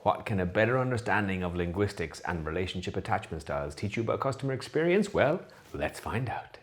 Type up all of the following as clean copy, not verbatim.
What can a better understanding of linguistics and relationship attachment styles teach you about customer experience? Well, let's find out.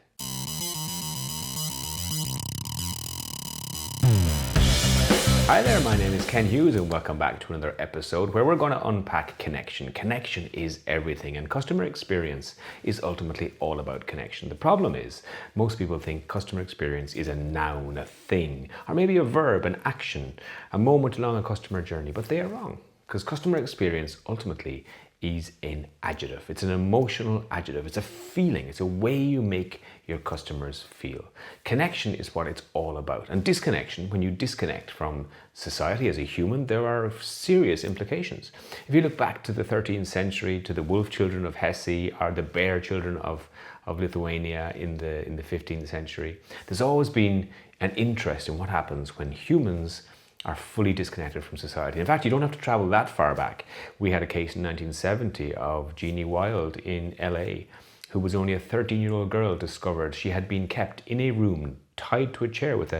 Hi there, my name is Ken Hughes and welcome back to another episode where we're going to unpack connection. Connection is everything and customer experience is ultimately all about connection. The problem is most people think customer experience is a noun, a thing, or maybe a verb, an action, a moment along a customer journey, but they are wrong because customer experience ultimately is an adjective. It's an emotional adjective. It's a feeling. It's a way you make your customers feel. Connection is what it's all about. And disconnection, when you disconnect from society as a human, there are serious implications. If you look back to the 13th century, to the wolf children of Hesse or the bear children of Lithuania in the 15th century, there's always been an interest in what happens when humans are fully disconnected from society. In fact, you don't have to travel that far back. We had a case in 1970 of Jeannie Wild in LA, who was only a 13-year-old girl discovered she had been kept in a room tied to a chair with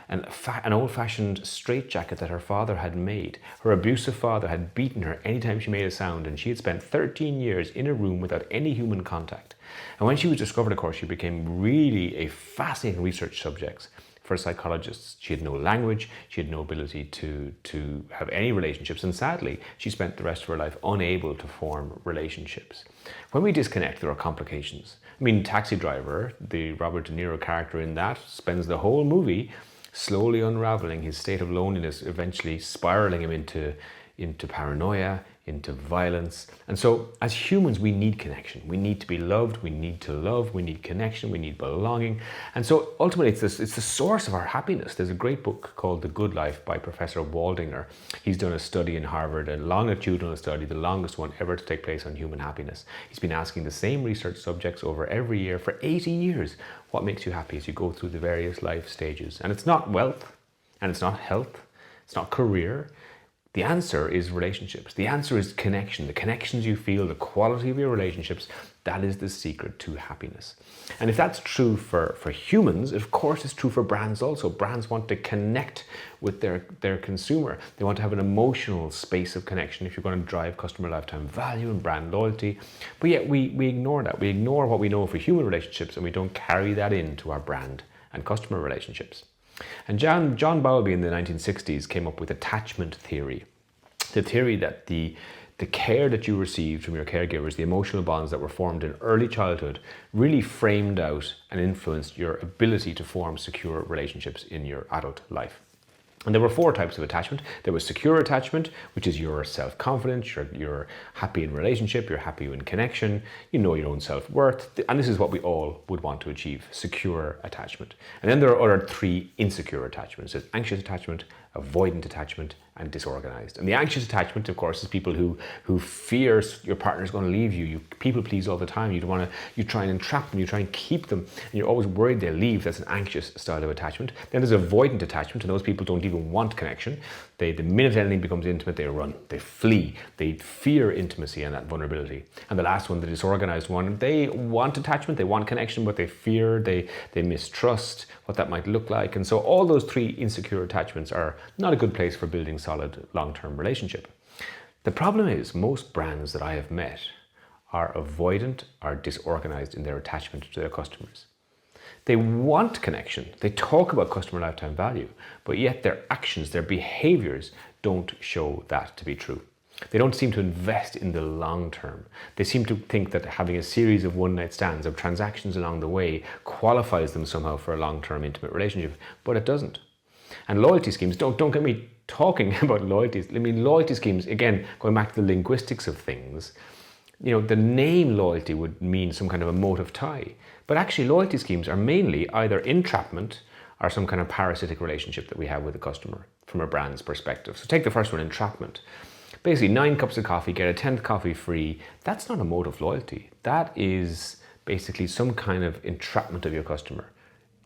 an old-fashioned straitjacket that her father had made. Her abusive father had beaten her anytime she made a sound, and she had spent 13 years in a room without any human contact. And when she was discovered, of course, she became really a fascinating research subject for psychologists. She had no language, she had no ability to have any relationships, and sadly, she spent the rest of her life unable to form relationships. When we disconnect, there are complications. I mean, Taxi Driver, the Robert De Niro character in that, spends the whole movie slowly unraveling his state of loneliness, eventually spiraling him into paranoia, into violence. And so as humans, we need connection. We need to be loved, we need to love, we need connection, we need belonging. And so ultimately it's the source of our happiness. There's a great book called The Good Life by Professor Waldinger. He's done a study in Harvard, a longitudinal study, the longest one ever to take place on human happiness. He's been asking the same research subjects over every year for 80 years. What makes you happy as you go through the various life stages? And it's not wealth, and it's not health, it's not career. The answer is relationships. The answer is connection. The connections you feel, the quality of your relationships, that is the secret to happiness. And if that's true for humans, of course it's true for brands also. Brands want to connect with their consumer. They want to have an emotional space of connection if you're going to drive customer lifetime value and brand loyalty. But yet we ignore that. We ignore what we know for human relationships and we don't carry that into our brand and customer relationships. And John Bowlby in the 1960s came up with attachment theory. The theory that the care that you received from your caregivers, the emotional bonds that were formed in early childhood, really framed out and influenced your ability to form secure relationships in your adult life. And there were 4 types of attachment. There was secure attachment, which is you're self-confident, you're happy in relationship, you're happy in connection, you know your own self-worth, and this is what we all would want to achieve, secure attachment. And then there are other 3 insecure attachments. There's anxious attachment, avoidant attachment, and disorganized. And the anxious attachment, of course, is people who fear your partner's going to leave you. You people please all the time. You try and entrap them, you try and keep them, and you're always worried they'll leave. That's an anxious style of attachment. Then there's avoidant attachment, and those people don't even want connection. The minute anything becomes intimate, they run, they flee, they fear intimacy and that vulnerability. And the last one, the disorganized one, they want attachment, they want connection, but they fear, they mistrust what that might look like. And so all those 3 insecure attachments are not a good place for building solid long-term relationship. The problem is most brands that I have met are avoidant or disorganized in their attachment to their customers. They want connection, they talk about customer lifetime value, but yet their actions, their behaviors don't show that to be true. They don't seem to invest in the long term. They seem to think that having a series of one-night stands, of transactions along the way, qualifies them somehow for a long-term intimate relationship, but it doesn't. And loyalty schemes, don't get me talking about loyalties. I mean, loyalty schemes, again, going back to the linguistics of things, you know, the name loyalty would mean some kind of emotive tie. But actually, loyalty schemes are mainly either entrapment or some kind of parasitic relationship that we have with the customer from a brand's perspective. So take the first one, entrapment. Basically, 9 cups of coffee, get a 10th coffee free. That's not emotive loyalty. That is basically some kind of entrapment of your customer.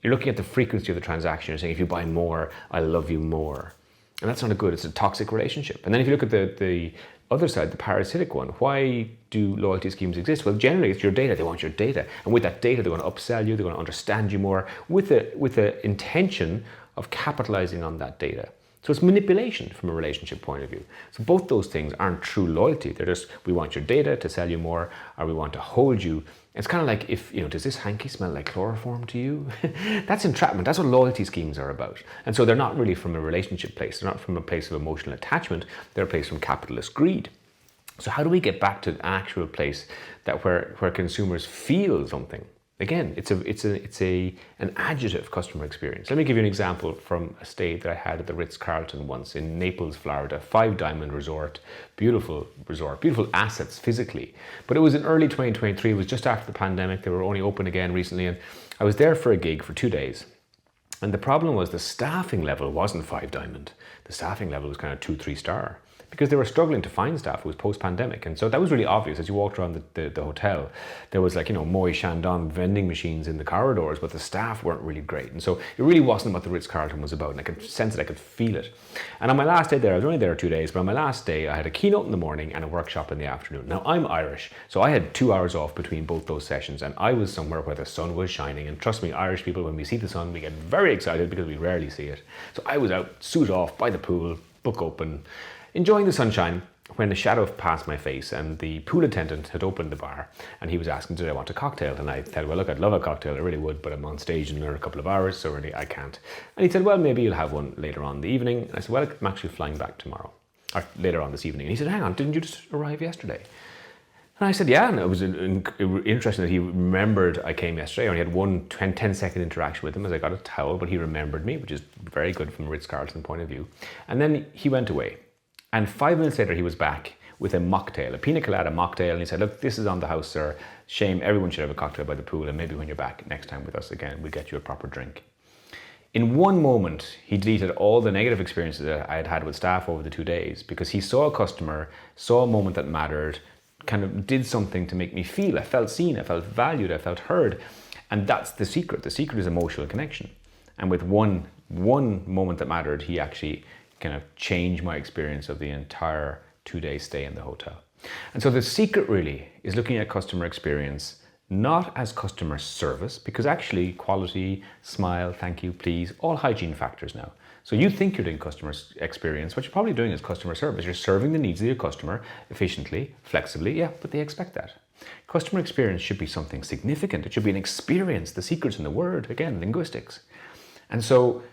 You're looking at the frequency of the transaction. You're saying, if you buy more, I'll love you more. And that's not a good, it's a toxic relationship. And then if you look at the other side, the parasitic one, why do loyalty schemes exist? Well, generally it's your data. They want your data. And with that data, they're going to upsell you, they're going to understand you more with the intention of capitalizing on that data. So it's manipulation from a relationship point of view. So both those things aren't true loyalty. They're just, we want your data to sell you more, or we want to hold you. It's kind of like, if, does this hanky smell like chloroform to you? That's entrapment. That's what loyalty schemes are about. And so they're not really from a relationship place. They're not from a place of emotional attachment. They're a place from capitalist greed. So how do we get back to an actual place that where consumers feel something? Again, it's an adjective customer experience. Let me give you an example from a stay that I had at the Ritz-Carlton once in Naples, Florida, 5-diamond resort, beautiful assets physically. But it was in early 2023, it was just after the pandemic. They were only open again recently, and I was there for a gig for 2 days. And the problem was the staffing level wasn't 5-diamond. The staffing level was kind of 2-3 star. Because they were struggling to find staff. It was post-pandemic. And so that was really obvious. As you walked around the hotel, there was Moët Chandon vending machines in the corridors, but the staff weren't really great. And so it really wasn't what the Ritz-Carlton was about. And I could sense it, I could feel it. And on my last day there, I was only there 2 days, but on my last day, I had a keynote in the morning and a workshop in the afternoon. Now, I'm Irish, so I had 2 hours off between both those sessions, and I was somewhere where the sun was shining. And trust me, Irish people, when we see the sun, we get very excited because we rarely see it. So I was out, suit off, by the pool, book open, enjoying the sunshine, when a shadow passed my face, and the pool attendant had opened the bar, and he was asking, did I want a cocktail? And I said, well, look, I'd love a cocktail, I really would, but I'm on stage in another couple of hours, so really I can't. And he said, well, maybe you'll have one later on in the evening. And I said, well, I'm actually flying back tomorrow, or later on this evening. And he said, hang on, didn't you just arrive yesterday? And I said, yeah, and it was interesting that he remembered I came yesterday. I only had one 10-second interaction with him as I got a towel, but he remembered me, which is very good from a Ritz-Carlton point of view. And then he went away. And 5 minutes later, he was back with a mocktail, a pina colada mocktail. And he said, look, this is on the house, sir. Shame, everyone should have a cocktail by the pool. And maybe when you're back next time with us again, we'll get you a proper drink. In one moment, he deleted all the negative experiences that I had had with staff over the 2 days, because he saw a customer, saw a moment that mattered, kind of did something to make me feel. I felt seen, I felt valued, I felt heard. And that's the secret. The secret is emotional connection. And with one moment that mattered, he actually kind of changed my experience of the entire 2-day stay in the hotel. And so the secret really is looking at customer experience not as customer service, because actually quality, smile, thank you, please, all hygiene factors now. So you think you're doing customer experience, what you're probably doing is customer service. You're serving the needs of your customer efficiently, flexibly, yeah, but they expect that. Customer experience should be something significant. It should be an experience. The secret's in the word, again, linguistics. And so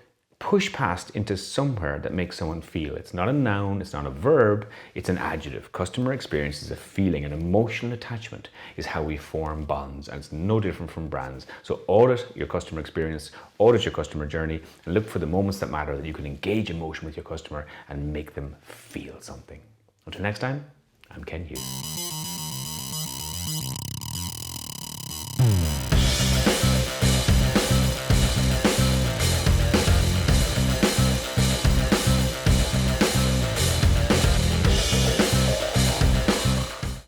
push past into somewhere that makes someone feel. It's not a noun, it's not a verb, it's an adjective. Customer experience is a feeling, an emotional attachment is how we form bonds, and it's no different from brands. So audit your customer experience, audit your customer journey, and look for the moments that matter, that you can engage emotion with your customer and make them feel something. Until next time, I'm Ken Hughes.